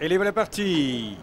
Et les voilà partis.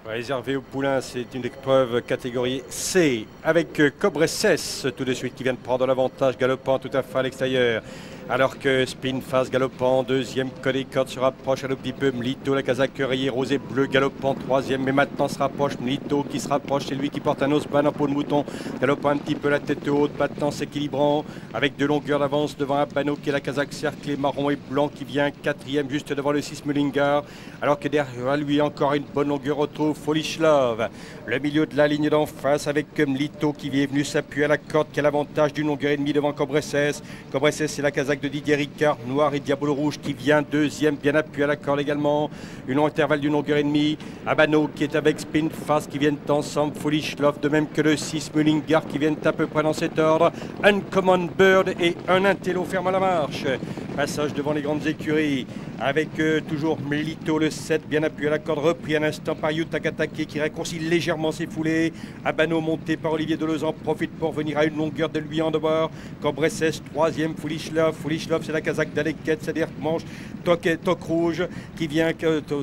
Réservé au poulain, c'est une épreuve catégorie C avec Cobresses tout de suite qui vient de prendre l'avantage galopant tout à fait à l'extérieur. Alors que Spinfast galopant, deuxième, Codécote se rapproche un petit peu. Mlito, la casaque rayée rose et bleu, galopant troisième, mais maintenant se rapproche. Mlito qui se rapproche, c'est lui qui porte un Osman en peau de mouton, galopant un petit peu la tête haute, maintenant s'équilibrant avec de longueurs d'avance devant Abano qui est la casaque cerclée marron et blanc qui vient quatrième juste devant le 6 Mullingar. Alors que derrière lui encore une bonne longueur retrouve Foolish Love. Le milieu de la ligne d'en face avec Mlito qui est venu s'appuyer à la corde qui a l'avantage d'une longueur et demie devant Cobresses. Cobresses c'est la casaque de Didier Ricard, noir et Diabolo Rouge qui vient deuxième, bien appuyé à la corde également. Une intervalle d'une longueur et demie. Abano qui est avec Spinfast qui viennent ensemble. Foolish Love de même que le 6 Mullingar qui viennent à peu près dans cet ordre. Uncommon Bird et un Intello ferme la marche. Passage devant les grandes écuries avec toujours Mlito le 7 bien appuyé à la corde, repris un instant par Yutakatake qui réconcilie légèrement ses foulées. Abano monté par Olivier Deleuze en profite pour venir à une longueur de lui en devoir. Cobresses troisième, Foolish Love c'est la casaque d'Alequette, c'est-à-dire manche Toc Rouge qui vient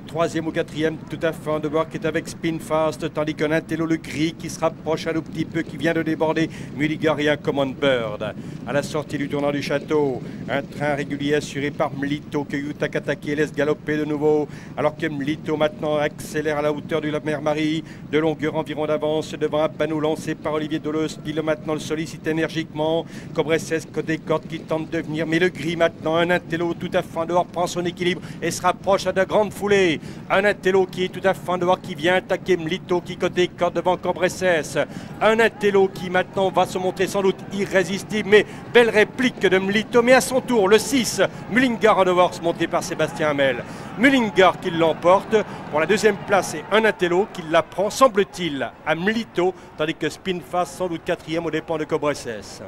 troisième ou quatrième tout à fait en devoir qui est avec Spinfast, tandis qu'un Intello le gris qui se rapproche un tout petit peu qui vient de déborder Mullingar et un Common Bird. À la sortie du tournant du château, un train régulier assuré par Mlito que Yutakatake laisse galoper de nouveau, alors que Mlito maintenant accélère à la hauteur de la mer Marie, de longueur environ d'avance devant un panneau lancé par Olivier Deleuze qui maintenant le sollicite énergiquement. Cobresses côté corde qui tente de venir, mais le gris maintenant, un Intello tout à fait en dehors prend son équilibre et se rapproche à de grandes foulées. Un Intello qui est tout à fait en dehors qui vient attaquer Mlito qui côté corde devant Cobresses. Un Intello qui maintenant va se montrer sans doute irrésistible, mais belle réplique de Mlito, mais à son tour le 6 Mullingar en devoir monté par Sébastien Hamel. Mullingar qui l'emporte pour la deuxième place et un Intello qui la prend semble-t-il à Mlito, tandis que Spinfast sans doute quatrième aux dépens de Cobresses.